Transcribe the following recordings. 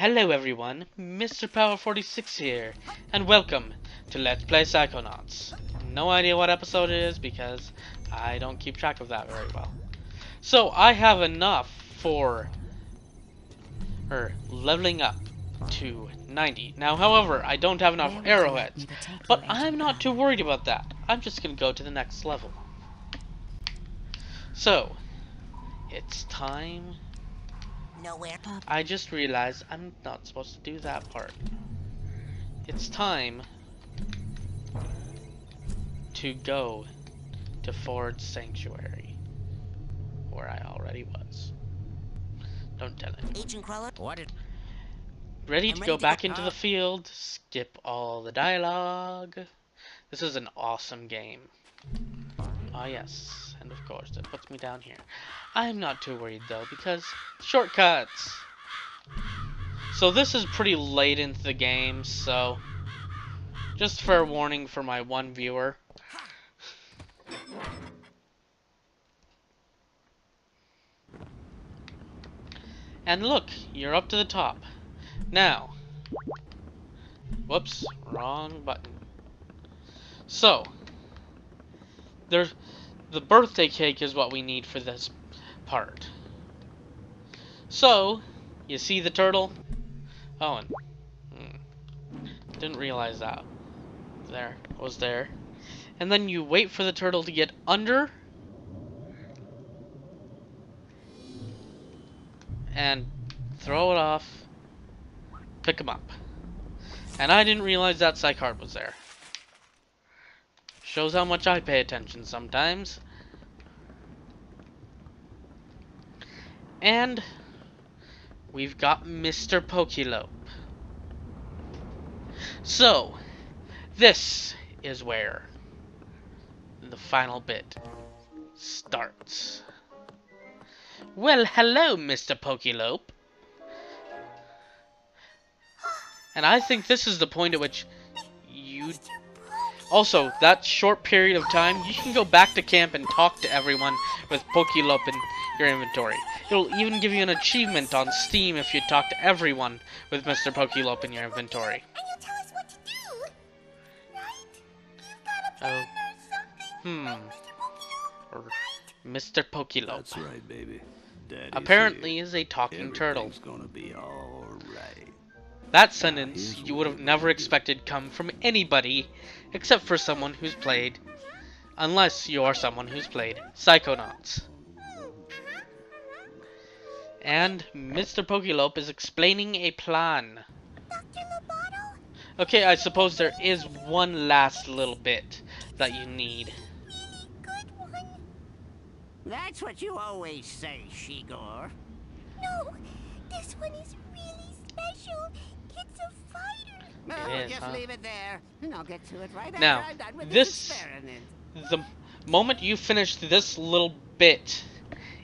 Hello everyone, Mr. Power 46 here, and welcome to Let's Play Psychonauts. No idea what episode it is because I don't keep track of that very well. So I have enough for leveling up to 90. Now however, I don't have enough arrowheads, but I'm not too worried about that. I'm just gonna go to the next level. So, it's time. Nowhere. I just realized I'm not supposed to do that part. It's time to go to Ford's Sanctuary, where I already was. Don't tell him. Agent Cruller? What? Ready to go back into the field, skip all the dialogue. This is an awesome game. Ah yes, and of course it puts me down here. I'm not too worried though, because shortcuts! So this is pretty late into the game, so just fair warning for my one viewer. And look, you're up to the top. Now, whoops, wrong button. So, the birthday cake is what we need for this part. So, you see the turtle? Oh, and didn't realize that. There, was there. And then you wait for the turtle to get under. And throw it off. Pick him up. And I didn't realize that psych card was there. Shows how much I pay attention sometimes. And we've got Mr. Pokelope. So, this is where the final bit starts. Well, hello, Mr. Pokelope. And I think this is the point at which you... Also, that short period of time, you can go back to camp and talk to everyone with Pokelope in your inventory. It'll even give you an achievement on Steam if you talk to everyone with Mr. Pokelope in your inventory. And you tell us what to do, right? You've got a Oh. plan or something, Mr. Pokelope. That's right, baby. Daddy's Apparently here. is a talking turtle. Everything's gonna be all right. That sentence you would have never expected come from anybody except for someone who's played, unless you are someone who's played Psychonauts. And Mr. Pokelope is explaining a plan. Dr. Lobato? Okay, I suppose there is one last little bit that you need. Really good one? That's what you always say, Shigor. No, this one is really special. It's a fighter. No, It is, just huh? leave it there, and I'll get to it right Now, after I'm done with this- this experiment. The moment you finish this little bit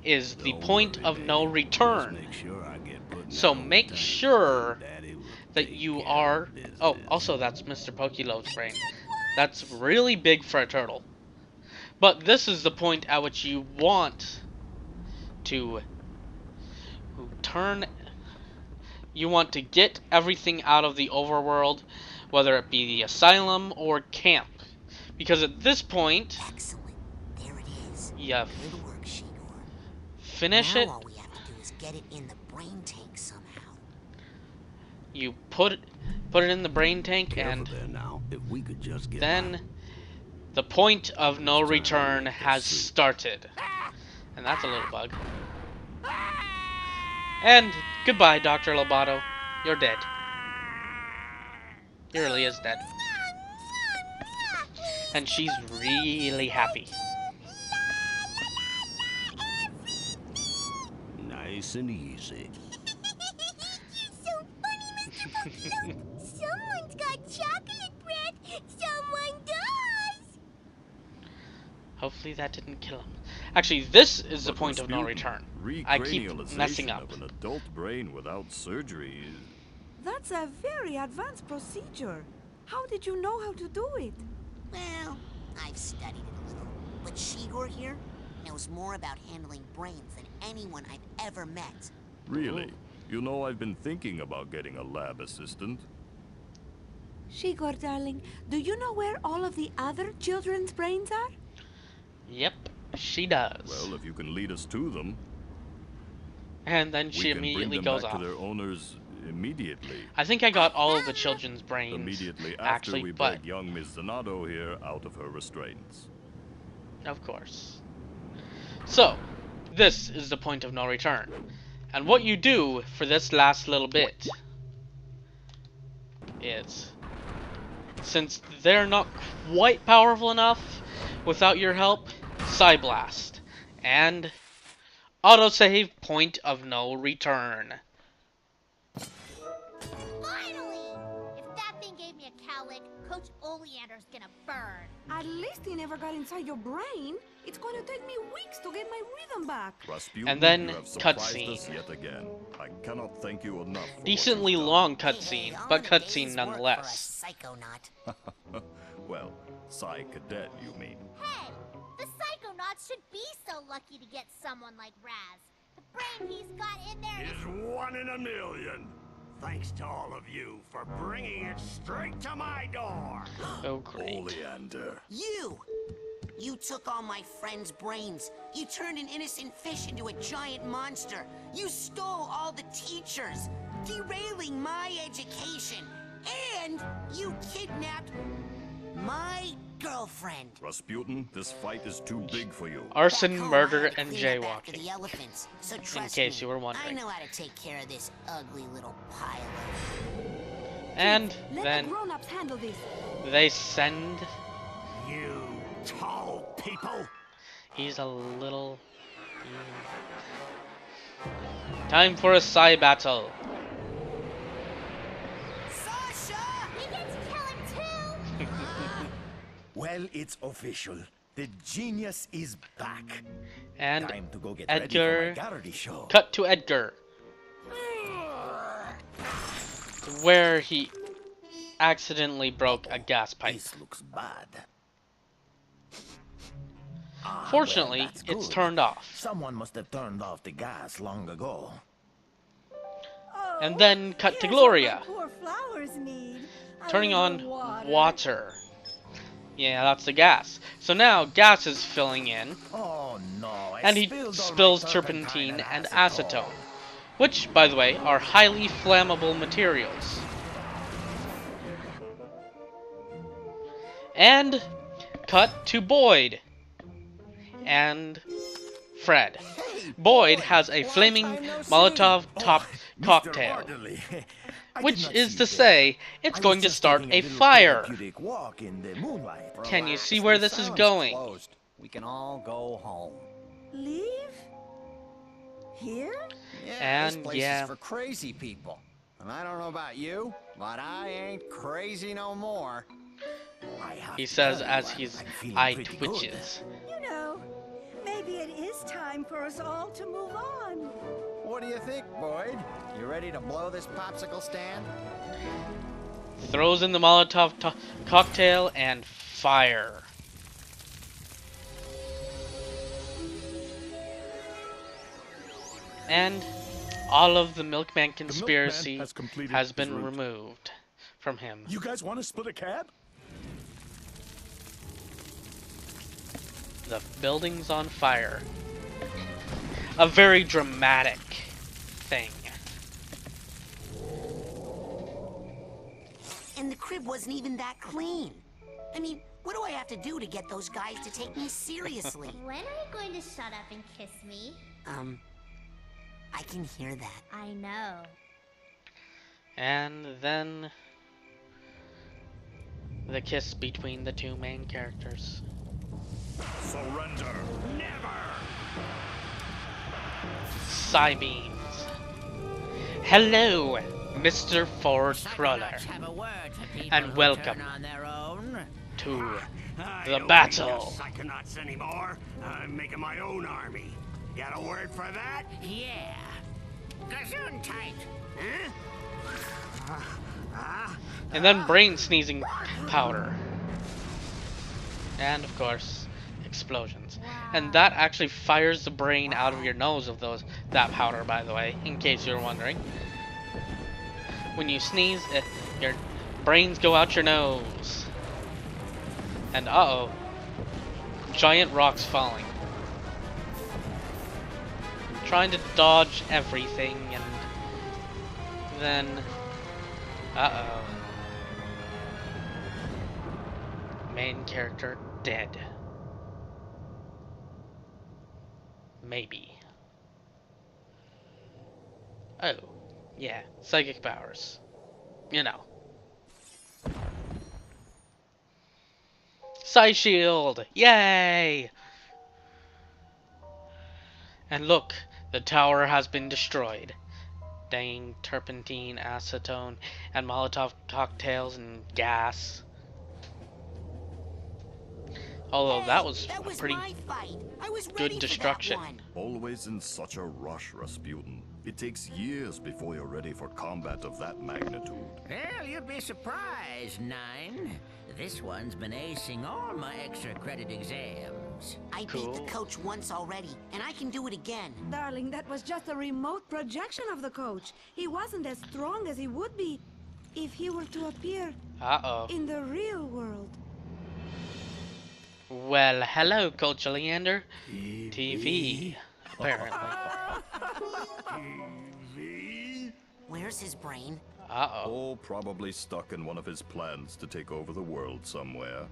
is the Don't point worry, of baby. no Just return. make sure I get put So down make on time. sure Daddy will that take you care are... of business. Oh, also that's Mr. Pokelope's brain. That's really big for a turtle. But this is the point at which you want to turn... You want to get everything out of the overworld, whether it be the asylum or camp. Because at this point, Excellent. There it is. you Good work, Shigor. finish Now it, all we have to do is get it in the brain tank somehow. you put it in the brain tank, Careful and there now. If we could just get then by. the point of no return has started. And that's a little bug. And goodbye, Dr. Lobato. You're dead. He really is dead. And she's really happy. Nice and easy. You're so funny, Mr. Pokelope. Someone's got chocolate breath. Someone does. Hopefully that didn't kill him. Actually, this is the point of no return. I keep messing up. Of an adult brain without surgery. That's a very advanced procedure. How did you know how to do it? Well, I've studied it a little. But Shigor here knows more about handling brains than anyone I've ever met. Really? You know, I've been thinking about getting a lab assistant. Shigor, darling, do you know where all of the other children's brains are? Yep, she does. Well, if you can lead us to them, And then she we can immediately bring them goes back off. to their owners immediately. I think I got all of the children's brains Immediately after actually, we but break young Miss Zanado here out of her restraints. of course. So, this is the point of no return. And what you do for this last little bit is, since they're not quite powerful enough without your help, Psyblast. And autosave point of no return. Finally! If that thing gave me a cowlick, Coach Oleander's gonna burn. At least he never got inside your brain. It's going to take me weeks to get my rhythm back. Rasputin, And then you have surprised cutscene. us yet again. I cannot thank you enough for what Decently you've done. long cutscene, but All in a cutscene day's work nonetheless. for a psychonaut. Well, Psy Cadet, you mean. Hey, the Psychonauts should be so lucky to get someone like Raz. The brain he's got in there is... 1 in a million. Thanks to all of you for bringing it straight to my door. Oh, great. Oleander. You took all my friends' brains. You turned an innocent fish into a giant monster. You stole all the teachers, derailing my education. And you kidnapped my girlfriend. Rasputin, this fight is too big for you. Arson, Back home, murder, I had to and clean up after jaywalking. the elephants. So trust case me, you were wondering. I know how to take care of this ugly little pile of... And Let then the grown-ups handle this. they send... You tall people. He's a little... Time for a Psy battle. Sasha! We get to kill him too! Well, it's official. The genius is back. And Time to go get Edgar... ready for my Garrity show. Cut to Edgar, where he accidentally broke a gas pipe. This looks bad. Fortunately, well, that's it's good. turned off. Someone must have turned off the gas long ago. And then cut to Here's Gloria, what my poor flowers need. A turning on little water. Yeah, that's the gas. So now gas is filling in, Oh no! I and he spilled all my spills turpentine turpentine and acetone. acetone, which, by the way, are highly flammable materials. And cut to Boyd and Fred. Boyd has a flaming Molotov top Mr. cocktail, Orderly, I did which not is see to you say there. it's I going was to just start taking a little fire. therapeutic walk in the moonlight. Can you Relax, see where the this is asylum's going? Closed. We can all go home. Leave? Here? Yeah, this And, place yeah. is for crazy people. And I don't know about you, but I ain't crazy no more. I have He to says tell you, as his I'm feeling eye pretty good. twitches. You know, maybe it is time for us all to move on. What do you think, Boyd? You ready to blow this popsicle stand? Throws in the Molotov cocktail and fire. And all of the Milkman conspiracy has completed has his been route. removed from him. You guys want to split a cab? The building's on fire. A very dramatic thing. And the crib wasn't even that clean. I mean, what do I have to do to get those guys to take me seriously? When are you going to shut up and kiss me? I can hear that. I know. And then the kiss between the two main characters. Surrender. Never. Psybeams. Hello, Mr. Ford Cruller, Have a word for people and who welcome turn on their own. to I the don't need battle. no Psychonauts anymore. I'm making my own army. Got a word for that? Yeah. Gesundheit. Huh? And then brain sneezing powder. And of course, explosions. And that actually fires the brain out of your nose of that powder, by the way, in case you're wondering. When you sneeze, your brains go out your nose. And uh-oh. Giant rocks falling. I'm trying to dodge everything, and then... uh-oh. Main character dead. Maybe. Oh, yeah, psychic powers. You know. Psy Shield! Yay! And look, the tower has been destroyed. Dang, turpentine, acetone, and Molotov cocktails and gas. Although that was a pretty my fight. I was good ready for destruction. that one. Always in such a rush, Rasputin. It takes years before you're ready for combat of that magnitude. Well, you'd be surprised, Nine. This one's been acing all my extra credit exams. I beat the coach once already, and I can do it again. Darling, that was just a remote projection of the coach. He wasn't as strong as he would be if he were to appear in the real world. Well, hello, Coach Leander. TV, apparently. TV? Where's his brain? Uh-oh. Oh, probably stuck in one of his plans to take over the world somewhere.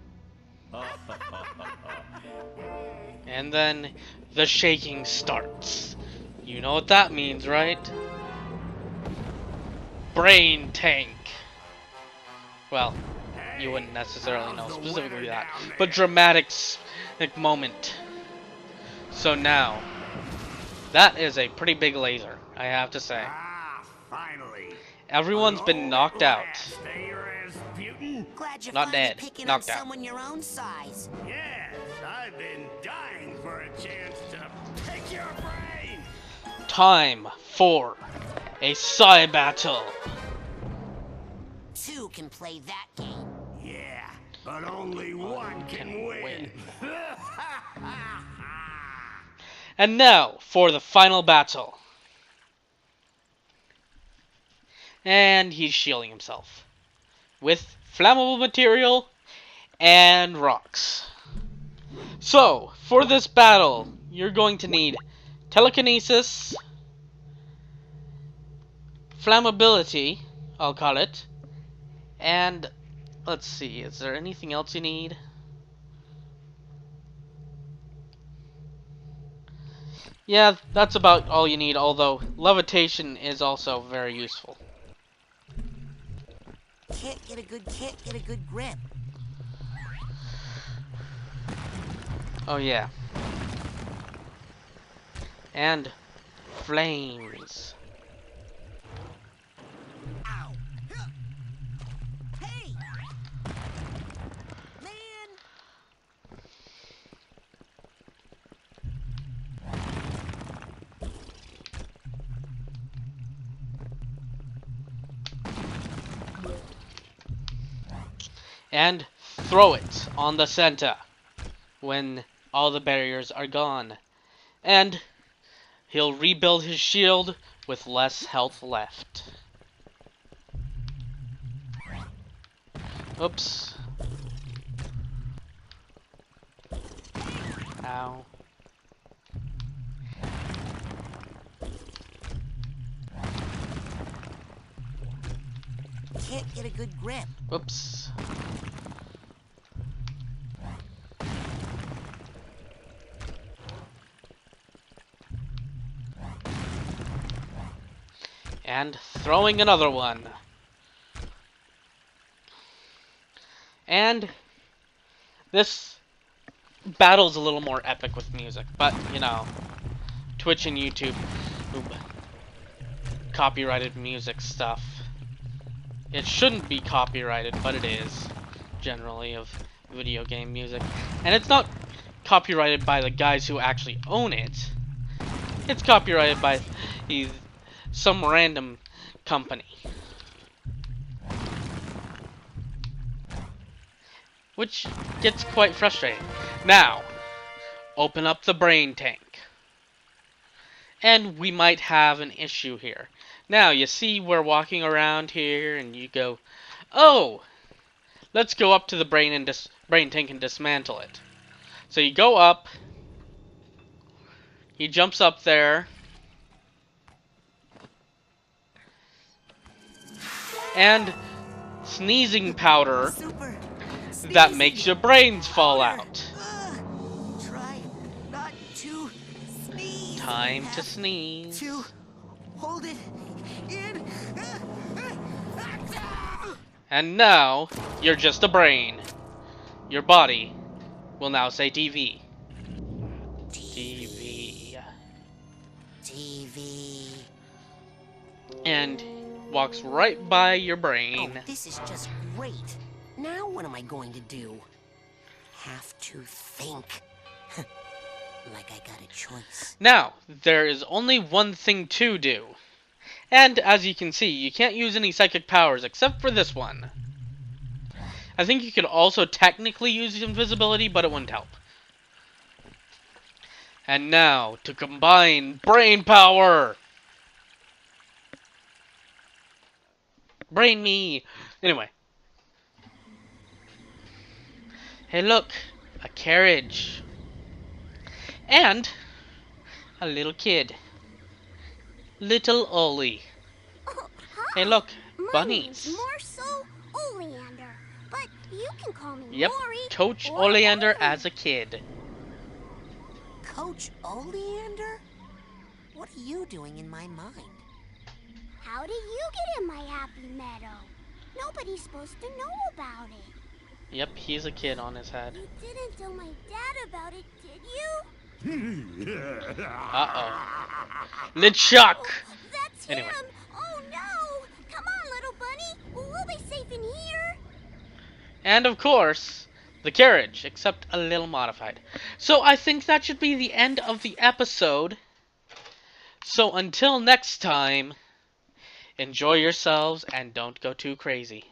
And then the shaking starts. You know what that means, right? Brain tank. Well, you wouldn't necessarily know specifically that, but dramatic moment. So now, that is a pretty big laser, I have to say. Finally. Everyone's been knocked out. Glad you're Not finally dead, picking knocked up out. someone your own size. Yes, I've been dying for a chance to pick your brain. Time for a Psy battle. Two can play that game. Yeah, but only one can win. And now for the final battle. And he's shielding himself with flammable material and rocks. So, for this battle, you're going to need telekinesis, flammability, I'll call it, and let's see, is there anything else you need? Yeah, that's about all you need, although levitation is also very useful. Kit, get a good grip. Oh yeah. And flames. Ow. Hey! Man! And throw it on the center when all the barriers are gone. And he'll rebuild his shield with less health left. Oops. Ow. Kit, get a good grip. Oops. And throwing another one. And this battle's a little more epic with music, but you know, Twitch and YouTube copyrighted music stuff. It shouldn't be copyrighted, but it is, generally, of video game music. And it's not copyrighted by the guys who actually own it. It's copyrighted by some random company. Which gets quite frustrating. Now, open up the brain tank. And we might have an issue here. Now, you see we're walking around here, and you go, oh, let's go up to the brain tank and dismantle it. So you go up, he jumps up there, and sneezing powder that makes your brains fall out. Try not to sneeze. Time to sneeze. To hold it in. And now, you're just a brain. Your body will now say TV. TV. TV. And walks right by your brain. Oh, this is just great. Now what am I going to do? Have to think. Like I got a choice. Now, there is only one thing to do. And, as you can see, you can't use any psychic powers except for this one. I think you could also technically use invisibility, but it wouldn't help. And now, to combine brain power! Brain me! Anyway. Hey look! A carriage! And a little kid. Little Ollie. Oh, hi. Hey look, My bunnies. name's Marceau Oleander, but you can call me Yep, Maury Coach or Oleander Ollie. as a kid. Coach Oleander? What are you doing in my mind? How did you get in my happy meadow? Nobody's supposed to know about it. Yep, he's a kid on his head. You didn't tell my dad about it, did you? Uh-oh. LeChuck! Oh, that's Anyway. him! Oh no! Come on, little bunny! We'll be safe in here! And of course, the carriage, except a little modified. So I think that should be the end of the episode. So until next time, enjoy yourselves and don't go too crazy.